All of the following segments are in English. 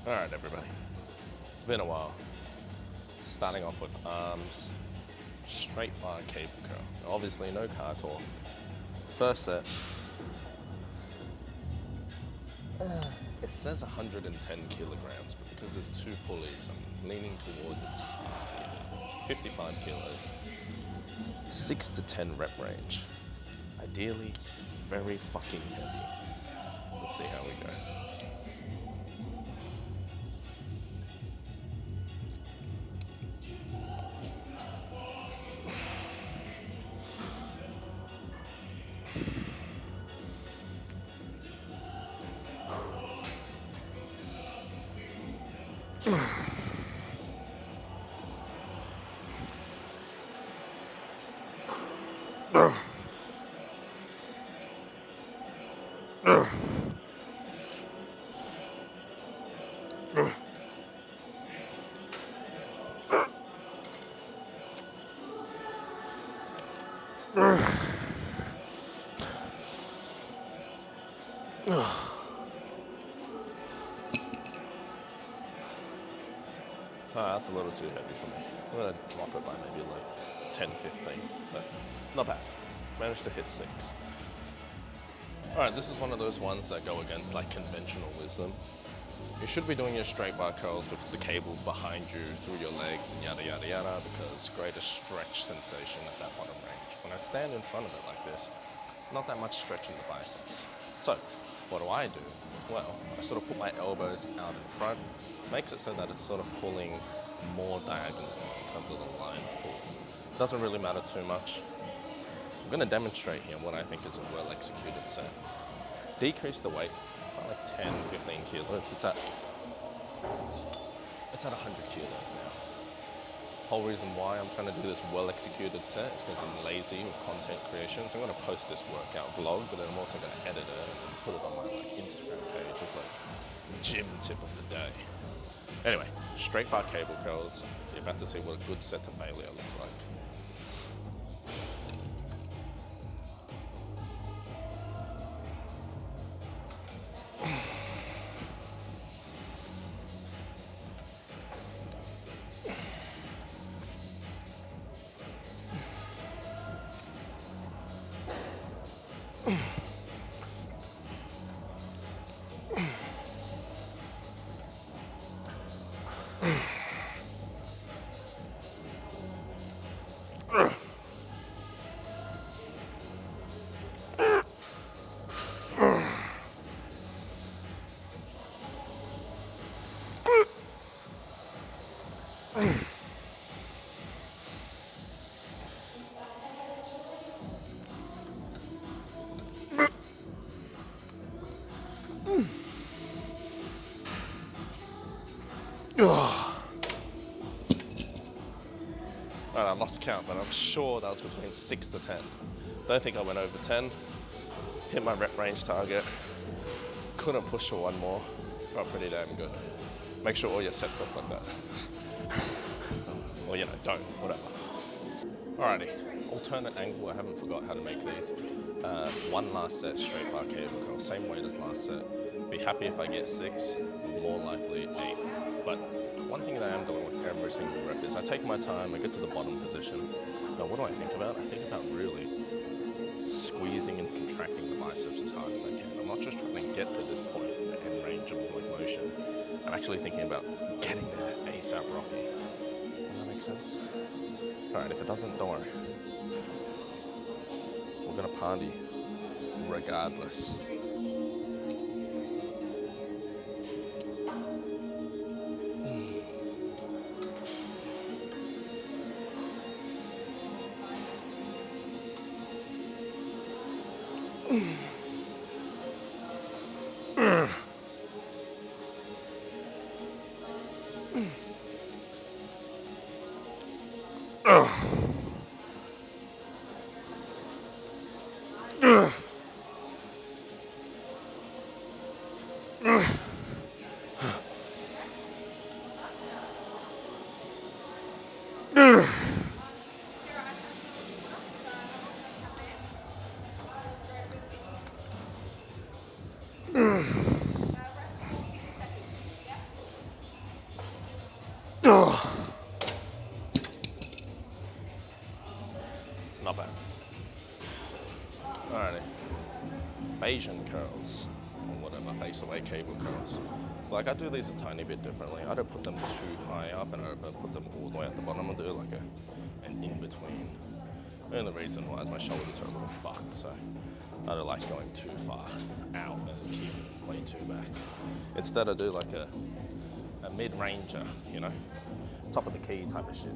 Alright everybody, it's been a while. Starting off with arms, straight bar cable curl. Obviously no car tour. First set, it says 110 kilograms, but because there's two pulleys, I'm leaning towards its half here. 55 kilos, 6 to 10 rep range. Ideally, very fucking heavy. Let's see how we go. That's a little too heavy for me. I'm gonna drop it by maybe like 10, 15, but not bad. Managed to hit 6. Alright, this is one of those ones that go against like conventional wisdom. You should be doing your straight bar curls with the cable behind you through your legs and yada yada yada, because greater stretch sensation at that bottom range. When I stand in front of it like this, not that much stretch in the biceps. So, what do? Well, I sort of put my elbows out in front, makes it so that it's sort of pulling more diagonally in terms of the line pull. Doesn't really matter too much. I'm going to demonstrate here what I think is a well-executed set. Decrease the weight by like 10, 15 kilos. It's at 100 kilos now. Whole reason why I'm trying to do this well-executed set is because I'm lazy with content creation. So I'm going to post this workout vlog, but then I'm also going to edit it and put it on my Instagram page as like gym tip of the day. Anyway, straight bar cable curls. You're about to see what a good set to failure looks like. Alright, I lost count, but I'm sure that was between 6 to 10. Don't think I went over 10. Hit my rep range target. Couldn't push for one more. Felt pretty damn good. Make sure all your sets look like that. Or, you know, don't, whatever. Alrighty, alternate angle. I haven't forgot how to make these. One last set, straight bar cable curl, same weight as last set. Be happy if I get 6, more likely 8. But one thing that I am doing with every single rep is I take my time, I get to the bottom position. Now what do I think about? I think about really squeezing and contracting the biceps as hard as I can. I'm not just trying to get to this point, the end range of like motion. I'm actually thinking about getting there ASAP Rocky. Does that make sense? Alright, if it doesn't, don't worry. We're gonna party regardless. curls, or whatever, face away cable curls. Like I do these a tiny bit differently. I don't put them too high up and I don't put them all the way at the bottom. I do like an in-between. And the reason why is my shoulders are a little fucked, so I don't like going too far out and keep way too back. Instead I do like a mid-ranger, you know, top of the key type of shit.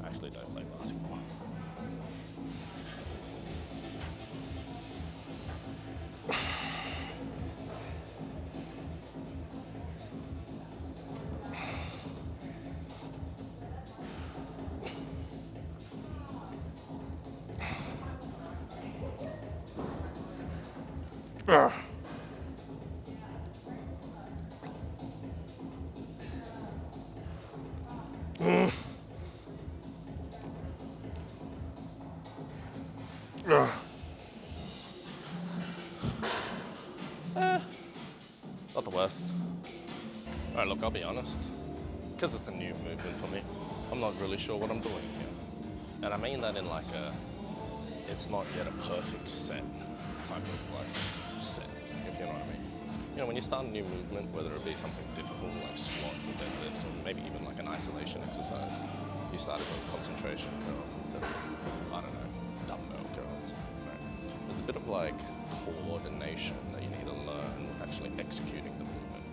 I actually don't play basketball. Not the worst. Alright, look, I'll be honest. Because it's a new movement for me, I'm not really sure what I'm doing here. And I mean that in like it's not yet a perfect set type of like set, if you know what I mean. You know, when you start a new movement, whether it be something difficult like squats or deadlifts, or maybe even like an isolation exercise, you start with concentration curls instead of, I don't know, dumbbell curls. Right? There's a bit of like coordination that you need to learn with actually executing the movement.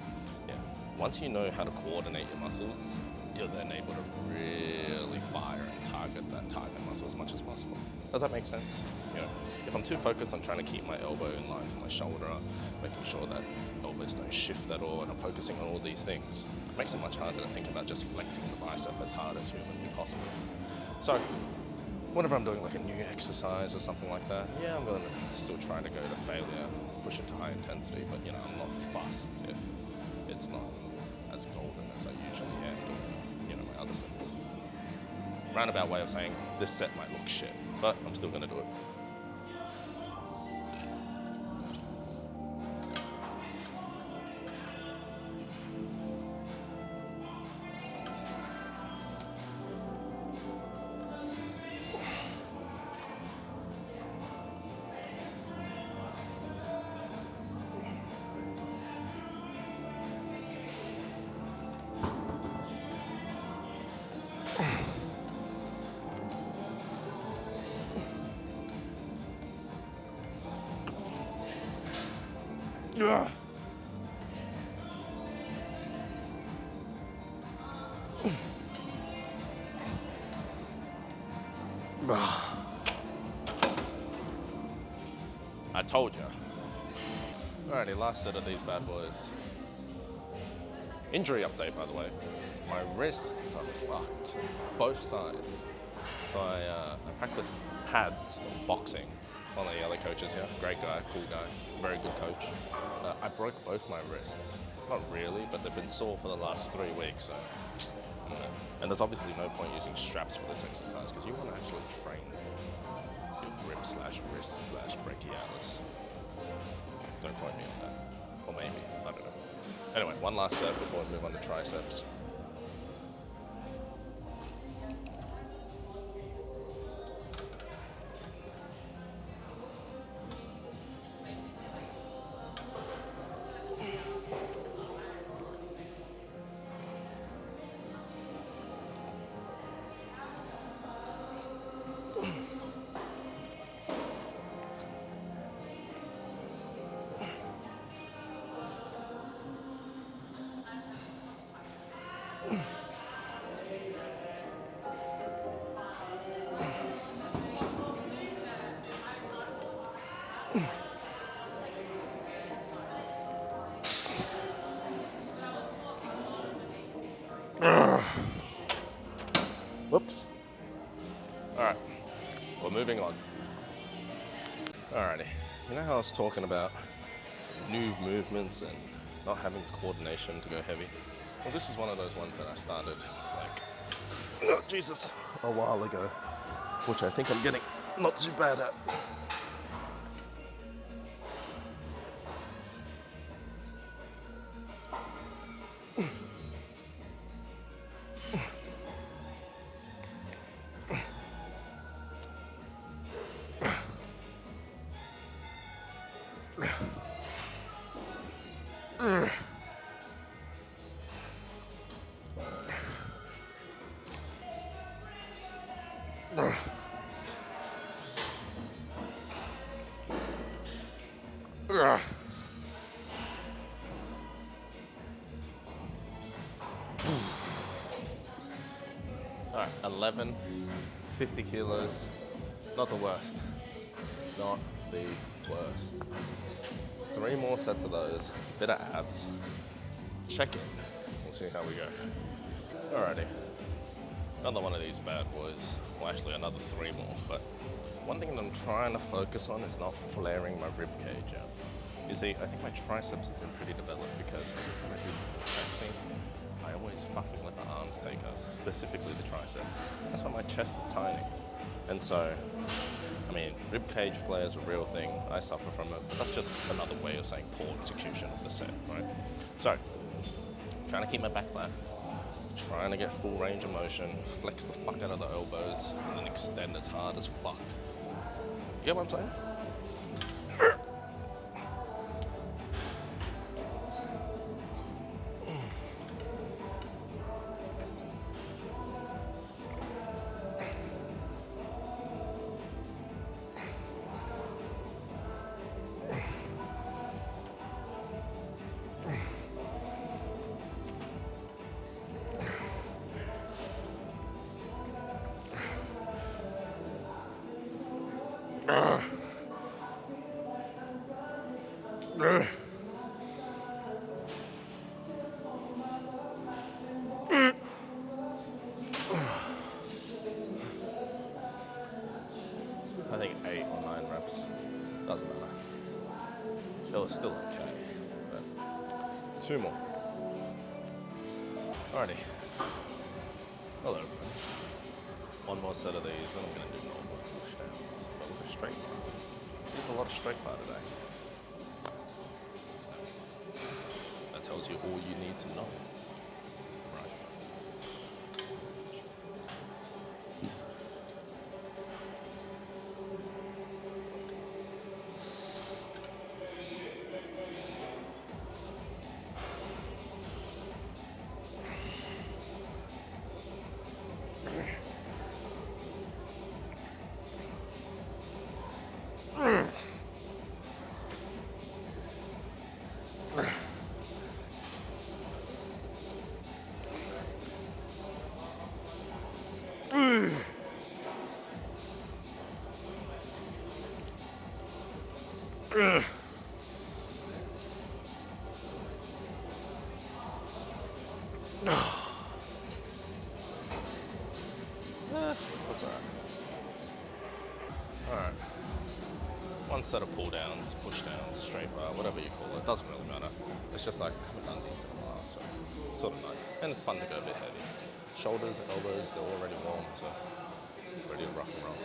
Yeah. Once you know how to coordinate your muscles, you're then able to really fire and target that target muscle as much as possible. Does that make sense? You know, if I'm too focused on trying to keep my elbow in line with my shoulder, making sure that elbows don't shift at all, and I'm focusing on all these things, it makes it much harder to think about just flexing the bicep as hard as humanly possible. So, whenever I'm doing like a new exercise or something like that, yeah, I'm going to still try to go to failure, push it to high intensity, but you know, I'm not fussed if it's not as golden as I usually am doing, you know, my other sets. Roundabout way of saying this set might look shit, but I'm still going to do it. Ugh. I told you. Alrighty, last set of these bad boys. Injury update, by the way. My wrists are fucked, both sides. So I practiced pads boxing. One of the other coaches here, great guy, cool guy, very good coach. I broke both my wrists. Not really, but they've been sore for the last 3 weeks, so I don't know. And there's obviously no point using straps for this exercise because you want to actually train your grip slash wrist slash brachialis. Don't quote me on that. Or maybe, I don't know. Anyway, one last set before we move on to triceps. Whoops. Alright, we're moving on. Alrighty, you know how I was talking about new movements and not having the coordination to go heavy? Well, this is one of those ones that I started like, oh, Jesus, a while ago, which I think I'm getting not too bad at. All right, 11, 50 kilos. Not the worst. Not the worst. 3 more sets of those. Bit of abs. Check in. We'll see how we go. Alrighty. Another one of these bad boys. Well, actually, another 3 more. But one thing that I'm trying to focus on is not flaring my rib cage out. You see, I think my triceps have been pretty developed because when I do pressing, I always fucking let the arms take over, specifically the triceps. That's why my chest is tiny. And so, I mean, rib cage flare is a real thing. I suffer from it, but that's just another way of saying poor execution of the set, right? So, trying to keep my back flat, trying to get full range of motion, flex the fuck out of the elbows, and then extend as hard as fuck. You get what I'm saying? I think 8 or 9 reps. Doesn't matter. It was still okay. But 2 more. Alrighty. Hello, everyone. 1 more set of these, then I'm going to do normal pushdowns. But with a straight bar. There's a lot of straight bar today. That tells you all you need to know. Right. That's alright. Alright. 1 set of pull downs, push downs, straight bar, whatever you call it. Doesn't really matter. It's just like, I haven't done these in a while, so it's sort of nice. And it's fun to go a bit heavy. Shoulders, elbows, they're already warm, so ready to rock and roll.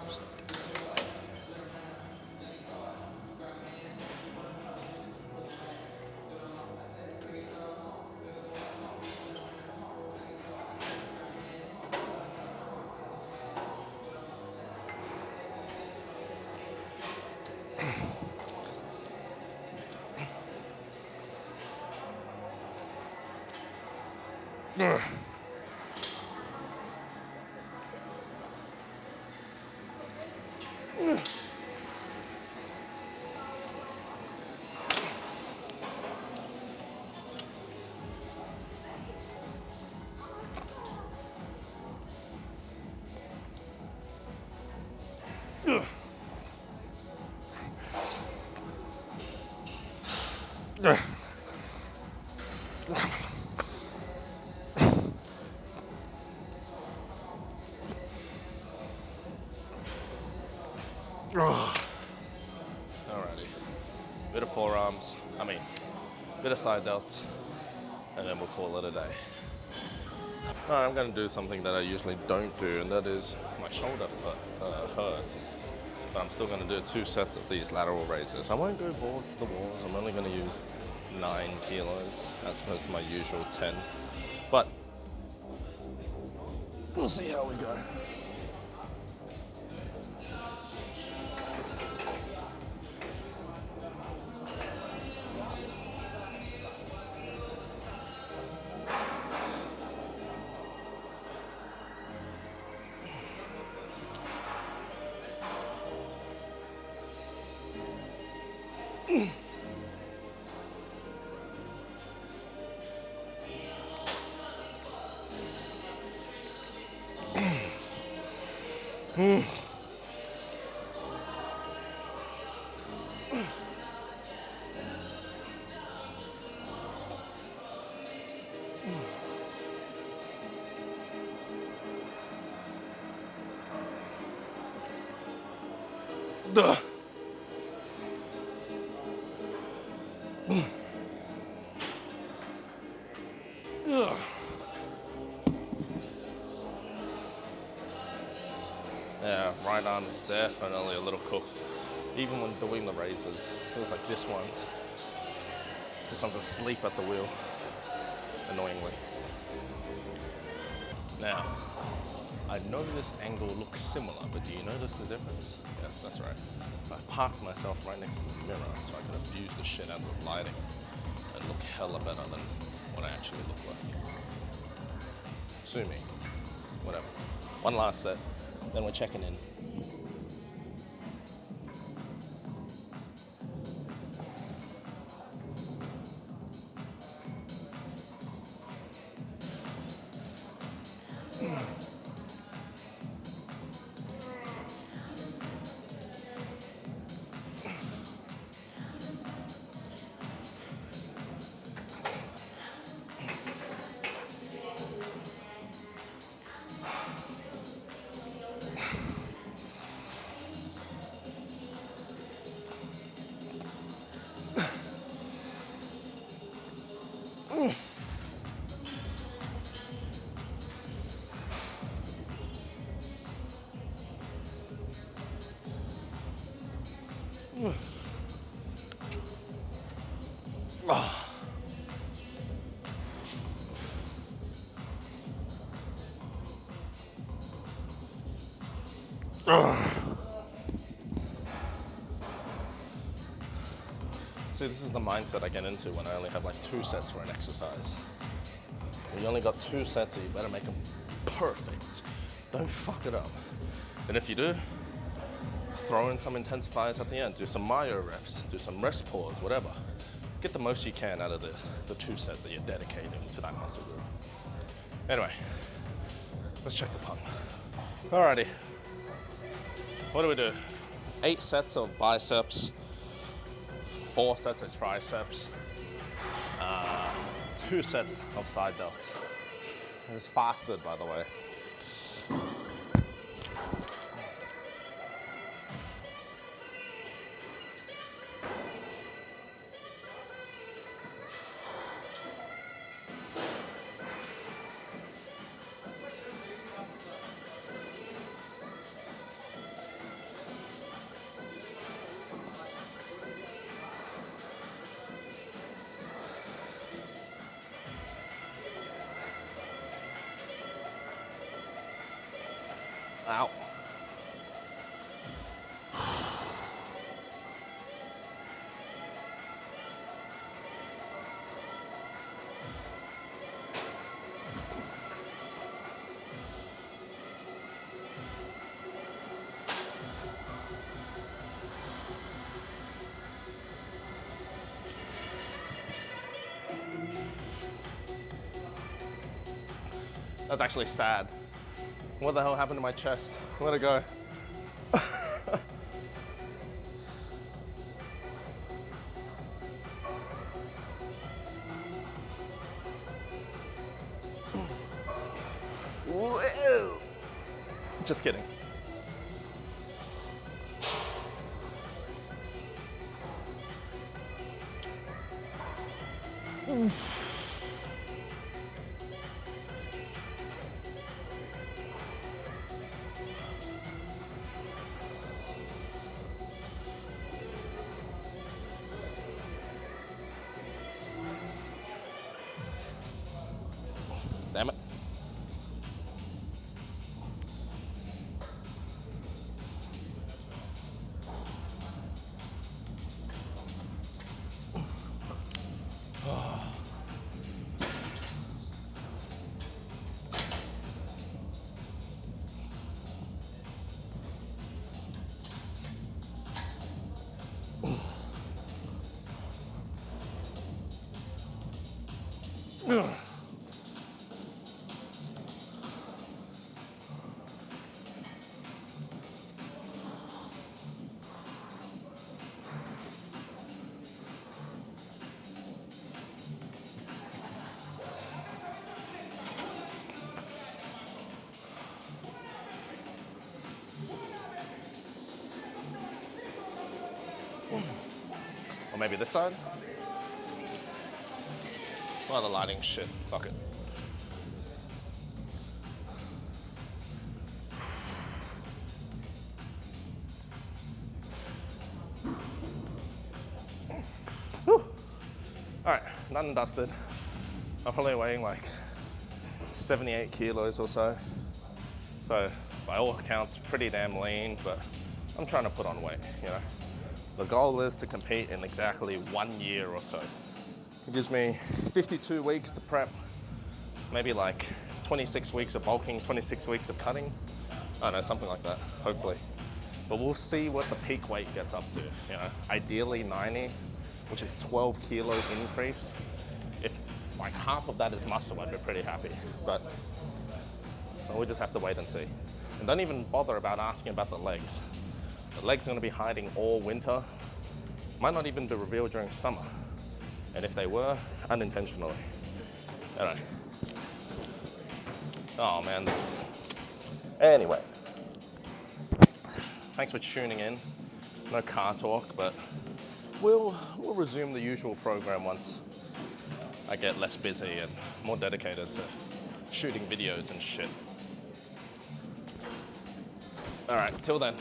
Oops. Alrighty. Bit of forearms, bit of side delts, and then we'll call it a day. Alright, I'm going to do something that I usually don't do, and that is my shoulder hurts. But I'm still going to do 2 sets of these lateral raises. I won't go balls to the walls. I'm only going to use 9 kilos as opposed to my usual 10. But we'll see how we go. Ugh. Ugh. Yeah, right arm is definitely a little cooked. Even when doing the raises, feels like this one's asleep at the wheel, annoyingly. Now, I know this angle looks similar, but do you notice the difference? Yes, that's right. I parked myself right next to the mirror so I can abuse the shit out of the lighting and look hella better than what I actually look like. Sue me. Whatever. One last set, then we're checking in. See, this is the mindset I get into when I only have like 2 sets for an exercise. When you only got 2 sets, so you better make them perfect. Don't fuck it up. And if you do, throw in some intensifiers at the end. Do some myo reps, do some rest pause, whatever. Get the most you can out of the 2 sets that you're dedicating to that muscle group. Anyway, let's check the pump. Alrighty. What do we do? 8 sets of biceps, 4 sets of triceps, 2 sets of side delts. This is fasted, by the way. Ow. That's actually sad. What the hell happened to my chest? Let it go. Whoa. Just kidding. Damn it. maybe this side? Oh, the lighting shit. Fuck it. Whew. All right, done and dusted. I'm probably weighing like 78 kilos or so. So by all accounts, pretty damn lean, but I'm trying to put on weight, you know. The goal is to compete in exactly 1 year or so. It gives me 52 weeks to prep, maybe like 26 weeks of bulking, 26 weeks of cutting. I don't know, something like that, hopefully. But we'll see what the peak weight gets up to, you know. Ideally 90, which is 12 kilo increase. If like half of that is muscle, I'd be pretty happy. But we'll just have to wait and see. And don't even bother about asking about the legs. The legs are gonna be hiding all winter. Might not even be revealed during summer. And if they were, unintentionally. Anyway. Oh man. Anyway. Thanks for tuning in. No car talk, but we'll resume the usual program once I get less busy and more dedicated to shooting videos and shit. All right, till then.